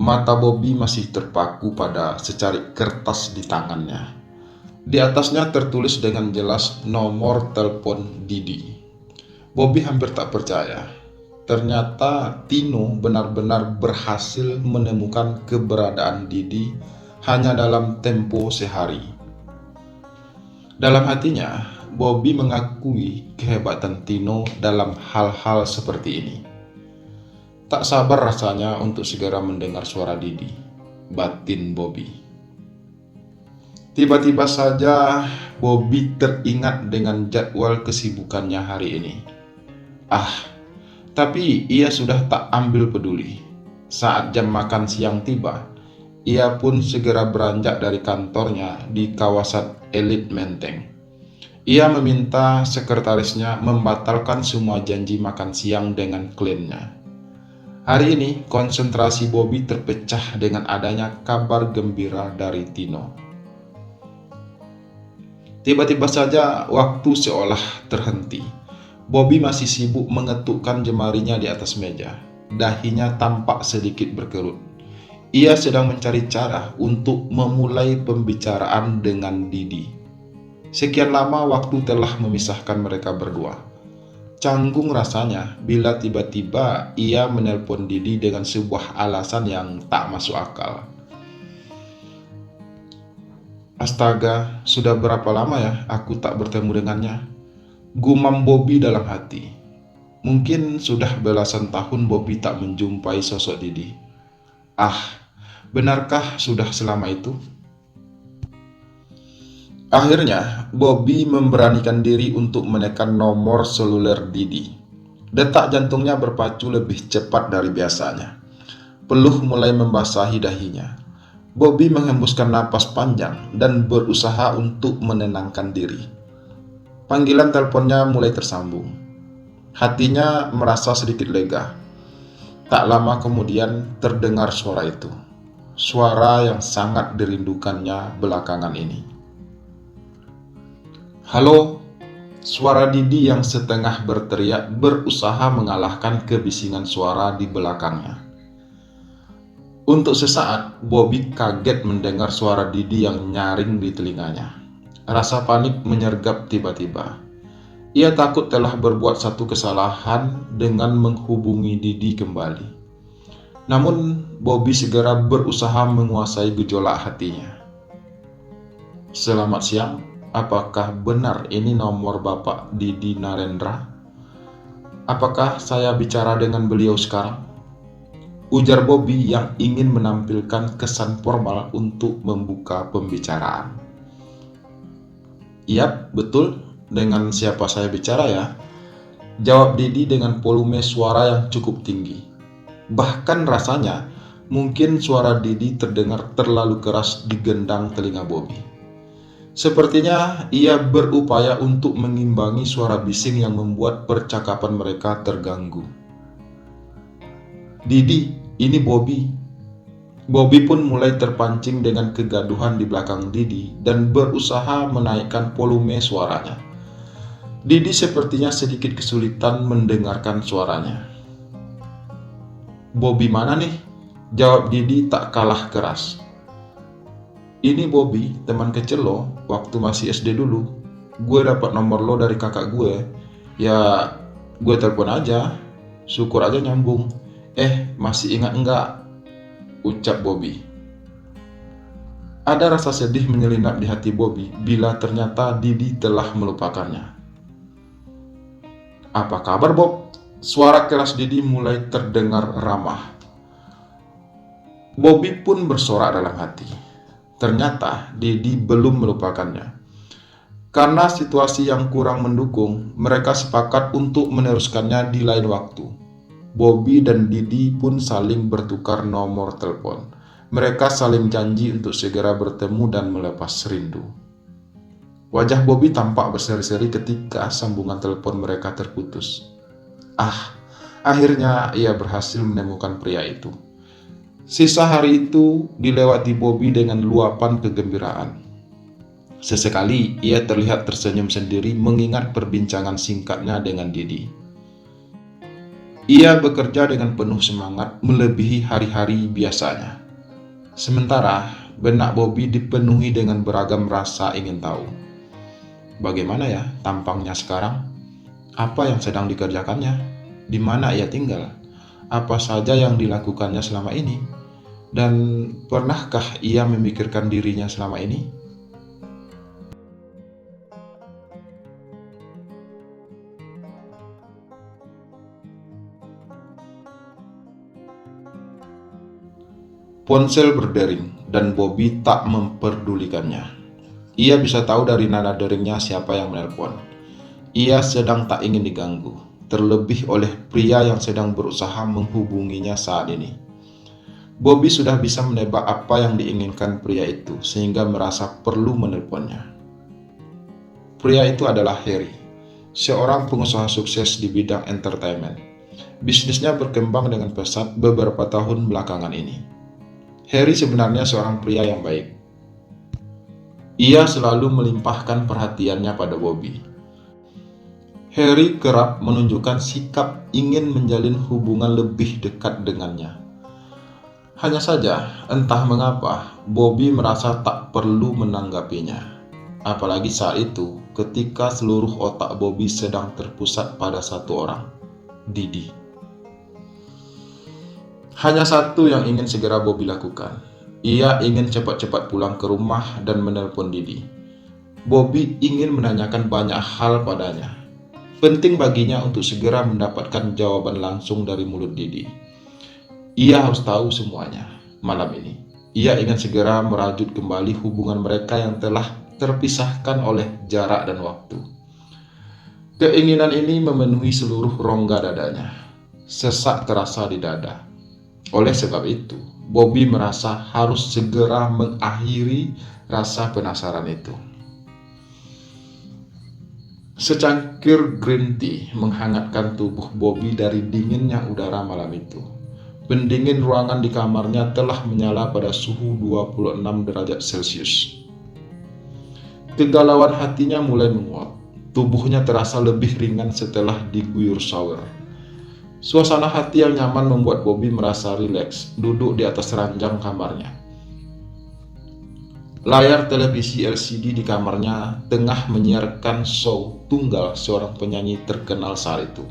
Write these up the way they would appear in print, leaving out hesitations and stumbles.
Mata Bobby masih terpaku pada secari kertas di tangannya. Di atasnya tertulis dengan jelas nomor telepon Didi. Bobby hampir tak percaya. Ternyata Tino benar-benar berhasil menemukan keberadaan Didi hanya dalam tempo sehari. Dalam hatinya, Bobby mengakui kehebatan Tino dalam hal-hal seperti ini. Tak sabar rasanya untuk segera mendengar suara Didi, batin Bobby. Tiba-tiba saja Bobby teringat dengan jadwal kesibukannya hari ini. Tapi ia sudah tak ambil peduli. Saat jam makan siang tiba, ia pun segera beranjak dari kantornya di kawasan Elit Menteng. Ia meminta sekretarisnya membatalkan semua janji makan siang dengan kliennya. Hari ini konsentrasi Bobby terpecah dengan adanya kabar gembira dari Tino. Tiba-tiba saja waktu seolah terhenti. Bobby masih sibuk mengetukkan jemarinya di atas meja. Dahinya tampak sedikit berkerut. Ia sedang mencari cara untuk memulai pembicaraan dengan Didi. Sekian lama waktu telah memisahkan mereka berdua. Canggung rasanya bila tiba-tiba ia menelpon Didi dengan sebuah alasan yang tak masuk akal. Astaga, sudah berapa lama ya aku tak bertemu dengannya? Gumam Bobby dalam hati. Mungkin sudah belasan tahun Bobby tak menjumpai sosok Didi. Benarkah sudah selama itu? Akhirnya, Bobby memberanikan diri untuk menekan nomor seluler Didi. Detak jantungnya berpacu lebih cepat dari biasanya. Peluh mulai membasahi dahinya. Bobby menghembuskan napas panjang dan berusaha untuk menenangkan diri. Panggilan teleponnya mulai tersambung. Hatinya merasa sedikit lega. Tak lama kemudian terdengar suara itu. Suara yang sangat dirindukannya belakangan ini. Halo, suara Didi yang setengah berteriak berusaha mengalahkan kebisingan suara di belakangnya. Untuk sesaat, Bobby kaget mendengar suara Didi yang nyaring di telinganya. Rasa panik menyergap tiba-tiba. Ia takut telah berbuat satu kesalahan dengan menghubungi Didi kembali. Namun, Bobby segera berusaha menguasai gejolak hatinya. Selamat siang, apakah benar ini nomor Bapak Didi Narendra? Apakah saya bicara dengan beliau sekarang? Ujar Bobby yang ingin menampilkan kesan formal untuk membuka pembicaraan. Yap, betul. Dengan siapa saya bicara ya? Jawab Didi dengan volume suara yang cukup tinggi. Bahkan rasanya mungkin suara Didi terdengar terlalu keras di gendang telinga Bobby. Sepertinya ia berupaya untuk mengimbangi suara bising yang membuat percakapan mereka terganggu. Didi, ini Bobby. Bobby pun mulai terpancing dengan kegaduhan di belakang Didi dan berusaha menaikkan volume suaranya. Didi sepertinya sedikit kesulitan mendengarkan suaranya. Bobby mana nih? Jawab Didi tak kalah keras. Ini Bobby, teman kecil lo, waktu masih SD dulu. Gue dapat nomor lo dari kakak gue. Ya, gue telepon aja. Syukur aja nyambung. Masih ingat enggak? Ucap Bobby. Ada rasa sedih menyelinap di hati Bobby bila ternyata Didi telah melupakannya. Apa kabar, Bob? Suara keras Didi mulai terdengar ramah. Bobby pun bersorak dalam hati. Ternyata Didi belum melupakannya. Karena situasi yang kurang mendukung, mereka sepakat untuk meneruskannya di lain waktu. Bobby dan Didi pun saling bertukar nomor telepon. Mereka saling janji untuk segera bertemu dan melepas rindu. Wajah Bobby tampak berseri-seri ketika sambungan telepon mereka terputus. Akhirnya ia berhasil menemukan pria itu. Sisa hari itu dilewati Bobby dengan luapan kegembiraan. Sesekali ia terlihat tersenyum sendiri mengingat perbincangan singkatnya dengan Didi. Ia bekerja dengan penuh semangat melebihi hari-hari biasanya. Sementara benak Bobby dipenuhi dengan beragam rasa ingin tahu. Bagaimana ya tampangnya sekarang? Apa yang sedang dikerjakannya? Di mana ia tinggal? Apa saja yang dilakukannya selama ini? Dan pernahkah ia memikirkan dirinya selama ini? Ponsel berdering dan Bobby tak memperdulikannya. Ia bisa tahu dari nada deringnya siapa yang menelpon. Ia sedang tak ingin diganggu, terlebih oleh pria yang sedang berusaha menghubunginya saat ini. Bobby sudah bisa menebak apa yang diinginkan pria itu sehingga merasa perlu menelponnya. Pria itu adalah Harry, seorang pengusaha sukses di bidang entertainment. Bisnisnya berkembang dengan pesat beberapa tahun belakangan ini. Harry sebenarnya seorang pria yang baik. Ia selalu melimpahkan perhatiannya pada Bobby. Harry kerap menunjukkan sikap ingin menjalin hubungan lebih dekat dengannya. Hanya saja, entah mengapa, Bobby merasa tak perlu menanggapinya. Apalagi saat itu, ketika seluruh otak Bobby sedang terpusat pada satu orang, Didi. Hanya satu yang ingin segera Bobby lakukan. Ia ingin cepat-cepat pulang ke rumah dan menelpon Didi. Bobby ingin menanyakan banyak hal padanya. Penting baginya untuk segera mendapatkan jawaban langsung dari mulut Didi. Ia harus tahu semuanya malam ini. Ia ingin segera merajut kembali hubungan mereka yang telah terpisahkan oleh jarak dan waktu. Keinginan ini memenuhi seluruh rongga dadanya. Sesak terasa di dada. Oleh sebab itu, Bobby merasa harus segera mengakhiri rasa penasaran itu. Secangkir green tea menghangatkan tubuh Bobby dari dinginnya udara malam itu. Pendingin ruangan di kamarnya telah menyala pada suhu 26 derajat Celcius. Kegalauan hatinya mulai menguap. Tubuhnya terasa lebih ringan setelah diguyur shower. Suasana hati yang nyaman membuat Bobby merasa rileks duduk di atas ranjang kamarnya. Layar televisi LCD di kamarnya tengah menyiarkan show tunggal seorang penyanyi terkenal saat itu.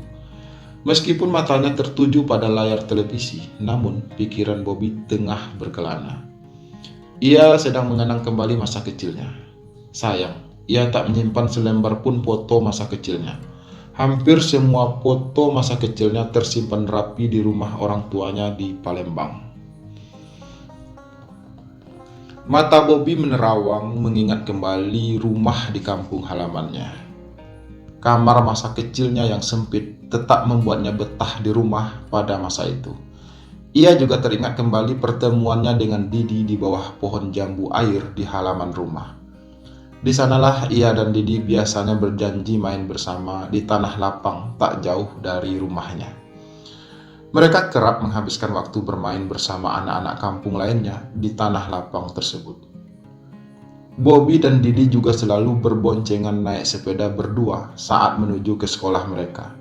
Meskipun matanya tertuju pada layar televisi, namun pikiran Bobby tengah berkelana. Ia sedang mengenang kembali masa kecilnya. Sayang, ia tak menyimpan selembar pun foto masa kecilnya. Hampir semua foto masa kecilnya tersimpan rapi di rumah orang tuanya di Palembang. Mata Bobby menerawang mengingat kembali rumah di kampung halamannya. Kamar masa kecilnya yang sempit tetap membuatnya betah di rumah pada masa itu. Ia juga teringat kembali pertemuannya dengan Didi di bawah pohon jambu air di halaman rumah. Di sanalah ia dan Didi biasanya berjanji main bersama di tanah lapang tak jauh dari rumahnya. Mereka kerap menghabiskan waktu bermain bersama anak-anak kampung lainnya di tanah lapang tersebut. Bobby dan Didi juga selalu berboncengan naik sepeda berdua saat menuju ke sekolah mereka.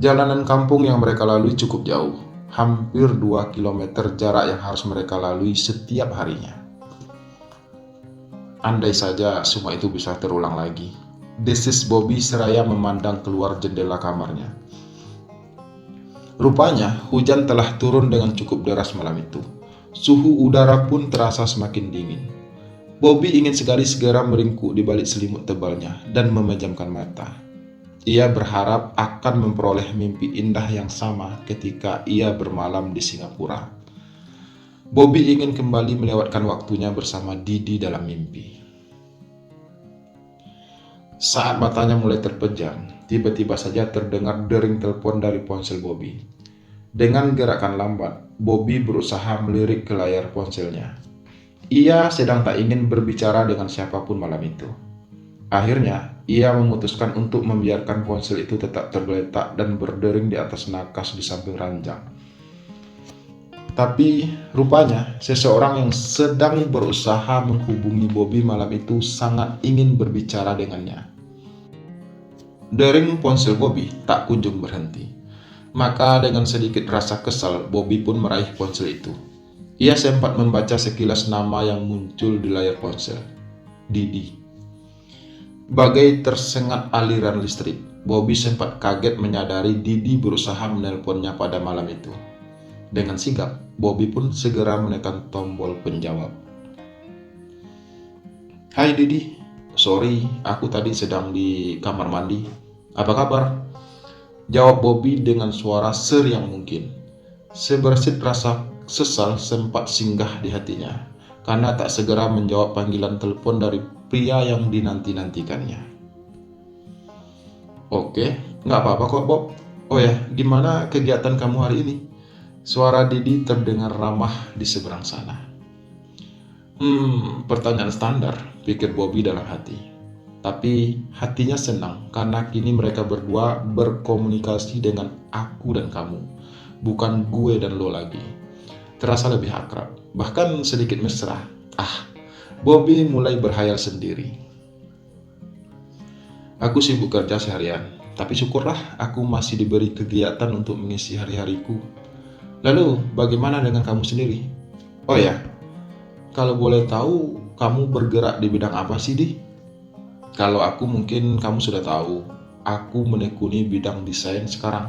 Jalanan kampung yang mereka lalui cukup jauh, hampir 2 km jarak yang harus mereka lalui setiap harinya. Andai saja semua itu bisa terulang lagi, desis Bobby seraya memandang keluar jendela kamarnya. Rupanya hujan telah turun dengan cukup deras malam itu. Suhu udara pun terasa semakin dingin. Bobby ingin sekali segera meringkuk di balik selimut tebalnya dan memejamkan mata. Ia berharap akan memperoleh mimpi indah yang sama ketika ia bermalam di Singapura. Bobby ingin kembali melewatkan waktunya bersama Didi dalam mimpi. Saat matanya mulai terpejam, tiba-tiba saja terdengar dering telepon dari ponsel Bobby. Dengan gerakan lambat, Bobby berusaha melirik ke layar ponselnya. Ia sedang tak ingin berbicara dengan siapapun malam itu. Akhirnya, ia memutuskan untuk membiarkan ponsel itu tetap tergeletak dan berdering di atas nakas di samping ranjang. Tapi rupanya seseorang yang sedang berusaha menghubungi Bobby malam itu sangat ingin berbicara dengannya. Dering ponsel Bobby tak kunjung berhenti. Maka dengan sedikit rasa kesal, Bobby pun meraih ponsel itu. Ia sempat membaca sekilas nama yang muncul di layar ponsel. Didi. Bagai tersengat aliran listrik, Bobby sempat kaget menyadari Didi berusaha menelponnya pada malam itu. Dengan sigap, Bobby pun segera menekan tombol penjawab. Hai Didi, sorry, aku tadi sedang di kamar mandi. Apa kabar? Jawab Bobby dengan suara seriang mungkin. Sebersit rasa sesal sempat singgah di hatinya, karena tak segera menjawab panggilan telepon dari pria yang dinanti-nantikannya. Oke, nggak apa-apa kok Bob. Oh ya, gimana kegiatan kamu hari ini? Suara Didi terdengar ramah di seberang sana. Pertanyaan standar, pikir Bobby dalam hati. Tapi hatinya senang karena kini mereka berdua berkomunikasi dengan aku dan kamu, bukan gue dan lo lagi. Terasa lebih akrab, bahkan sedikit mesra. Bobby mulai berhayal sendiri. Aku sibuk kerja seharian, tapi syukurlah aku masih diberi kegiatan untuk mengisi hari-hariku. Lalu, bagaimana dengan kamu sendiri? Oh ya, kalau boleh tahu, kamu bergerak di bidang apa sih, Di? Kalau aku mungkin kamu sudah tahu, aku menekuni bidang desain sekarang,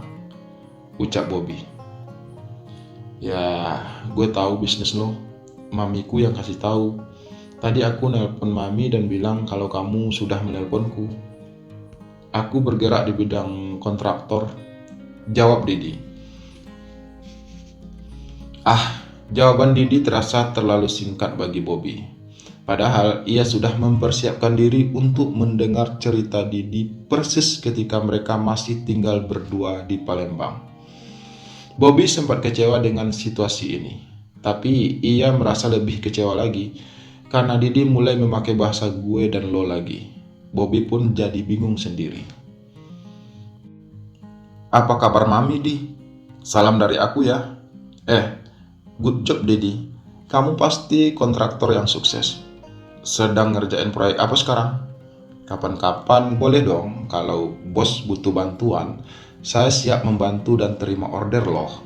ucap Bobby. Ya, gue tahu bisnis lo. Mamiku yang kasih tahu. Tadi aku nelpon Mami dan bilang kalau kamu sudah menelponku. Aku bergerak di bidang kontraktor, jawab Didi. Jawaban Didi terasa terlalu singkat bagi Bobby. Padahal ia sudah mempersiapkan diri untuk mendengar cerita Didi persis ketika mereka masih tinggal berdua di Palembang. Bobby sempat kecewa dengan situasi ini, tapi ia merasa lebih kecewa lagi karena Didi mulai memakai bahasa gue dan lo lagi. Bobby pun jadi bingung sendiri. Apa kabar Mami, Di? Salam dari aku ya. Good job, Didi. Kamu pasti kontraktor yang sukses. Sedang ngerjain proyek apa sekarang? Kapan-kapan boleh dong, kalau bos butuh bantuan, saya siap membantu dan terima order loh.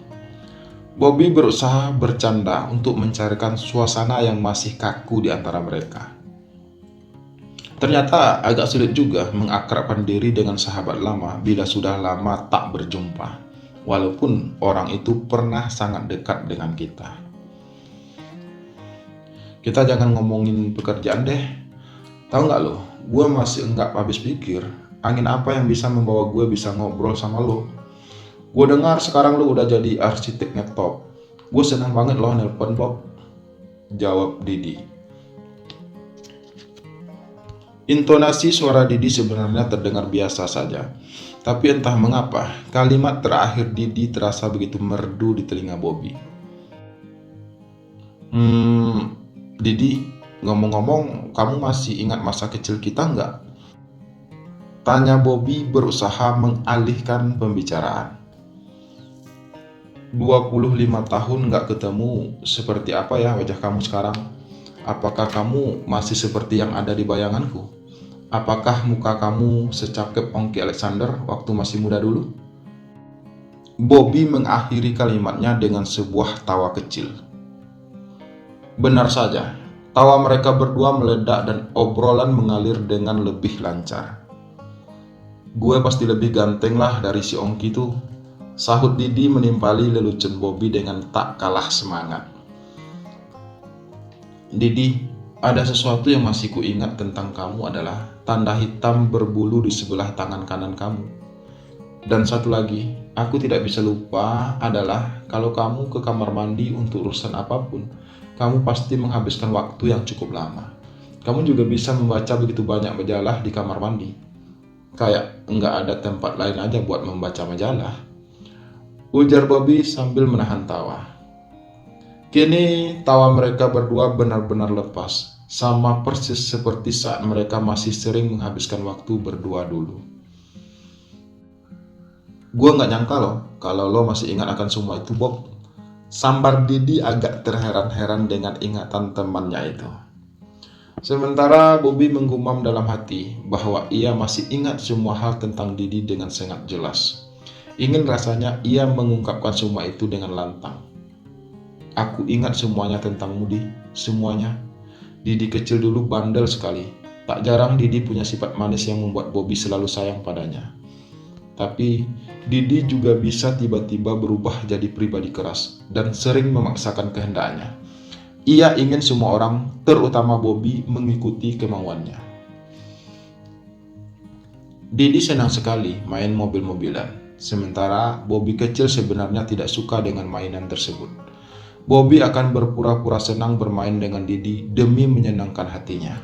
Bobby berusaha bercanda untuk mencarikan suasana yang masih kaku di antara mereka. Ternyata agak sulit juga mengakrabkan diri dengan sahabat lama bila sudah lama tak berjumpa, walaupun orang itu pernah sangat dekat dengan kita. Kita jangan ngomongin pekerjaan deh. Tahu nggak lo, gue masih nggak habis pikir angin apa yang bisa membawa gue bisa ngobrol sama lo. Gue dengar sekarang lo udah jadi arsitek ngetop. Gue senang banget lo nelpon Bob, jawab Didi. Intonasi suara Didi sebenarnya terdengar biasa saja, tapi entah mengapa kalimat terakhir Didi terasa begitu merdu di telinga Bobby. Didi, ngomong-ngomong, kamu masih ingat masa kecil kita nggak? Tanya Bobby berusaha mengalihkan pembicaraan. 25 tahun nggak ketemu, seperti apa ya wajah kamu sekarang? Apakah kamu masih seperti yang ada di bayanganku? Apakah muka kamu secakep Ongki Alexander waktu masih muda dulu? Bobby mengakhiri kalimatnya dengan sebuah tawa kecil. Benar saja, tawa mereka berdua meledak dan obrolan mengalir dengan lebih lancar. Gue pasti lebih ganteng lah dari si Ongki tuh, sahut Didi menimpali lelucon Bobby dengan tak kalah semangat. Didi, ada sesuatu yang masih kuingat tentang kamu adalah tanda hitam berbulu di sebelah tangan kanan kamu. Dan satu lagi, aku tidak bisa lupa adalah kalau kamu ke kamar mandi untuk urusan apapun, kamu pasti menghabiskan waktu yang cukup lama. Kamu juga bisa membaca begitu banyak majalah di kamar mandi. Kayak nggak ada tempat lain aja buat membaca majalah, ujar Bobby sambil menahan tawa. Kini tawa mereka berdua benar-benar lepas, sama persis seperti saat mereka masih sering menghabiskan waktu berdua dulu. Gue nggak nyangka loh kalau lo masih ingat akan semua itu, Bob. Sambar Didi agak terheran-heran dengan ingatan temannya itu. Sementara Bobby menggumam dalam hati bahwa ia masih ingat semua hal tentang Didi dengan sangat jelas. Ingin rasanya ia mengungkapkan semua itu dengan lantang. Aku ingat semuanya tentangmu, Di. Semuanya. Didi kecil dulu bandel sekali. Tak jarang Didi punya sifat manis yang membuat Bobby selalu sayang padanya. Tapi Didi juga bisa tiba-tiba berubah jadi pribadi keras dan sering memaksakan kehendaknya. Ia ingin semua orang, terutama Bobby, mengikuti kemauannya. Didi senang sekali main mobil-mobilan, sementara Bobby kecil sebenarnya tidak suka dengan mainan tersebut. Bobby akan berpura-pura senang bermain dengan Didi demi menyenangkan hatinya.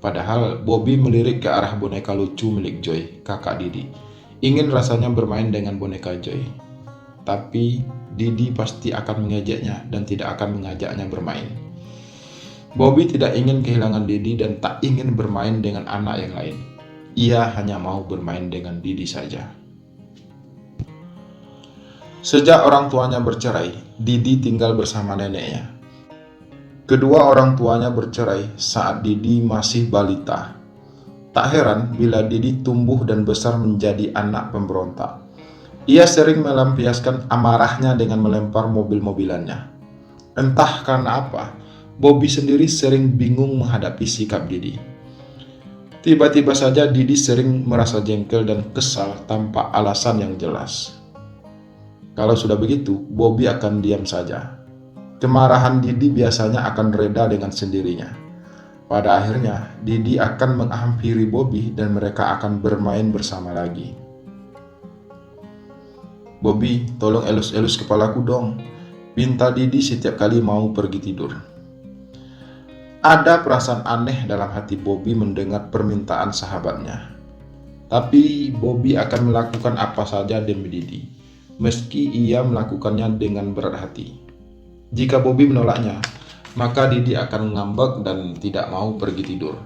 Padahal Bobby melirik ke arah boneka lucu milik Joy, kakak Didi. Ingin rasanya bermain dengan boneka Joy. Tapi Didi pasti akan mengejeknya dan tidak akan mengajaknya bermain. Bobby tidak ingin kehilangan Didi dan tak ingin bermain dengan anak yang lain. Ia hanya mau bermain dengan Didi saja. Sejak orang tuanya bercerai, Didi tinggal bersama neneknya. Kedua orang tuanya bercerai saat Didi masih balita. Tak heran bila Didi tumbuh dan besar menjadi anak pemberontak. Ia sering melampiaskan amarahnya dengan melempar mobil-mobilannya. Entah karena apa, Bobby sendiri sering bingung menghadapi sikap Didi. Tiba-tiba saja Didi sering merasa jengkel dan kesal tanpa alasan yang jelas. Kalau sudah begitu, Bobby akan diam saja. Kemarahan Didi biasanya akan reda dengan sendirinya. Pada akhirnya, Didi akan menghampiri Bobby dan mereka akan bermain bersama lagi. "Bobby, tolong elus-elus kepalaku dong," pinta Didi setiap kali mau pergi tidur. Ada perasaan aneh dalam hati Bobby mendengar permintaan sahabatnya. Tapi Bobby akan melakukan apa saja demi Didi, meski ia melakukannya dengan berat hati. Jika Bobby menolaknya, maka Didi akan ngambek dan tidak mau pergi tidur.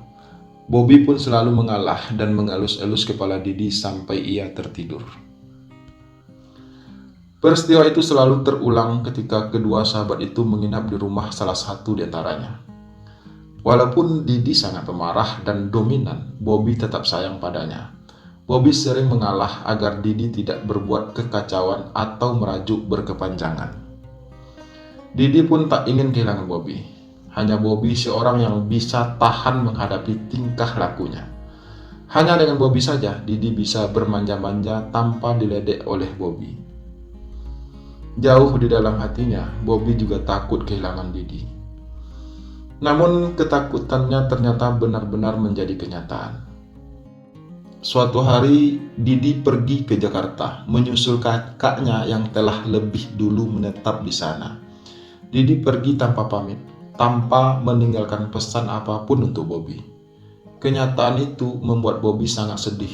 Bobby pun selalu mengalah dan mengelus-elus kepala Didi sampai ia tertidur. Peristiwa itu selalu terulang ketika kedua sahabat itu menginap di rumah salah satu di antaranya. Walaupun Didi sangat pemarah dan dominan, Bobby tetap sayang padanya. Bobby sering mengalah agar Didi tidak berbuat kekacauan atau merajuk berkepanjangan. Didi pun tak ingin kehilangan Bobby. Hanya Bobby seorang yang bisa tahan menghadapi tingkah lakunya. Hanya dengan Bobby saja Didi bisa bermanja-manja tanpa diledek oleh Bobby. Jauh di dalam hatinya, Bobby juga takut kehilangan Didi. Namun ketakutannya ternyata benar-benar menjadi kenyataan. Suatu hari, Didi pergi ke Jakarta menyusul kakaknya yang telah lebih dulu menetap di sana. Didi pergi tanpa pamit, tanpa meninggalkan pesan apapun untuk Bobby. Kenyataan itu membuat Bobby sangat sedih.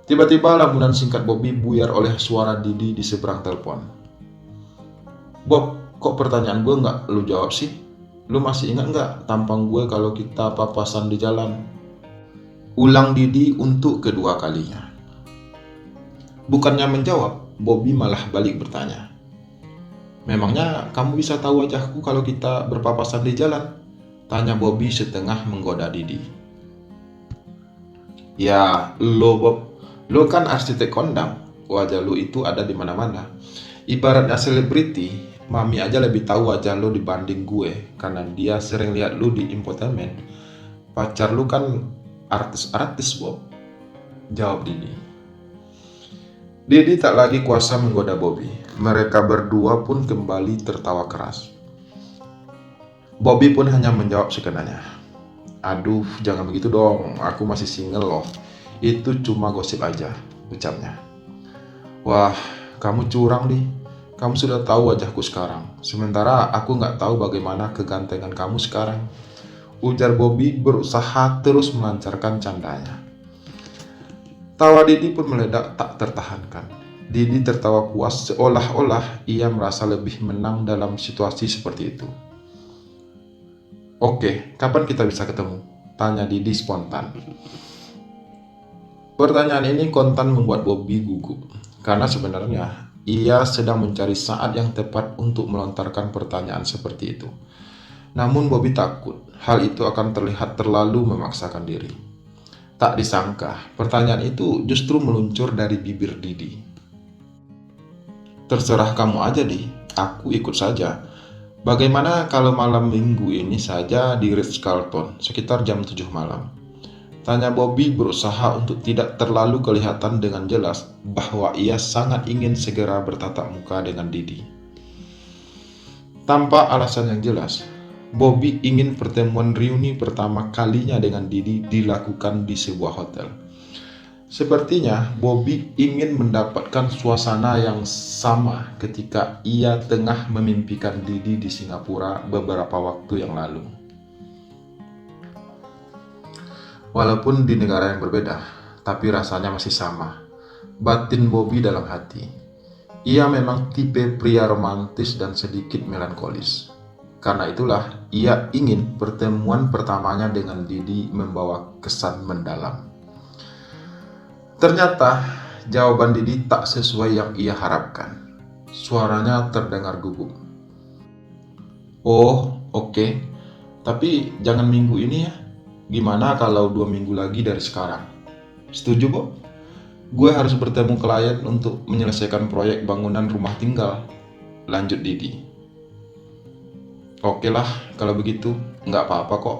Tiba-tiba lamunan singkat Bobby buyar oleh suara Didi di seberang telepon. "Bob, kok pertanyaan gue nggak lu jawab sih? Lu masih ingat nggak tampang gue kalau kita papasan di jalan?" Ulang Didi untuk kedua kalinya. Bukannya menjawab, Bobby malah balik bertanya. "Memangnya kamu bisa tahu wajahku kalau kita berpapasan di jalan?" tanya Bobby setengah menggoda Didi. "Ya, lo Bob, lo kan arsitek kondang. Wajah lo itu ada di mana-mana. Ibaratnya selebriti, mami aja lebih tahu wajah lo dibanding gue karena dia sering lihat lo di infotainment. Pacar lo kan artis-artis, Bob," jawab Didi. Didi tak lagi kuasa menggoda Bobby. Mereka berdua pun kembali tertawa keras. Bobby pun hanya menjawab sekenanya. "Aduh, jangan begitu dong, aku masih single loh. Itu cuma gosip aja," ucapnya. "Wah, kamu curang nih. Kamu sudah tahu wajahku sekarang. Sementara aku nggak tahu bagaimana kegantengan kamu sekarang," ujar Bobby berusaha terus melancarkan candanya. Tawa Didi pun meledak tak tertahankan. Didi tertawa puas seolah-olah ia merasa lebih menang dalam situasi seperti itu. "Oke, kapan kita bisa ketemu?" tanya Didi spontan. Pertanyaan ini kontan membuat Bobby gugup, karena sebenarnya ia sedang mencari saat yang tepat untuk melontarkan pertanyaan seperti itu. Namun Bobby takut hal itu akan terlihat terlalu memaksakan diri. Tak disangka, pertanyaan itu justru meluncur dari bibir Didi. Terserah kamu aja, Di. Aku ikut saja. Bagaimana kalau malam minggu ini saja di Ritz-Carlton sekitar jam 7 malam? Tanya Bobby berusaha untuk tidak terlalu kelihatan dengan jelas bahwa ia sangat ingin segera bertatap muka dengan Didi. Tanpa alasan yang jelas, Bobby ingin pertemuan reuni pertama kalinya dengan Didi dilakukan di sebuah hotel. Sepertinya Bobby ingin mendapatkan suasana yang sama ketika ia tengah memimpikan Didi di Singapura beberapa waktu yang lalu. Walaupun di negara yang berbeda, tapi rasanya masih sama. Batin Bobby dalam hati. Ia memang tipe pria romantis dan sedikit melankolis. Karena itulah, ia ingin pertemuan pertamanya dengan Didi membawa kesan mendalam. Ternyata, jawaban Didi tak sesuai yang ia harapkan. Suaranya terdengar gugup. Oh, oke. Tapi jangan minggu ini ya. Gimana kalau 2 minggu lagi dari sekarang? Setuju, Bob? Gue harus bertemu klien untuk menyelesaikan proyek bangunan rumah tinggal. Lanjut Didi. Oke lah, kalau begitu, nggak apa-apa kok.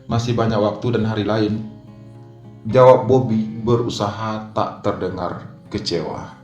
Masih banyak waktu dan hari lain. Jawab Bobby berusaha tak terdengar kecewa.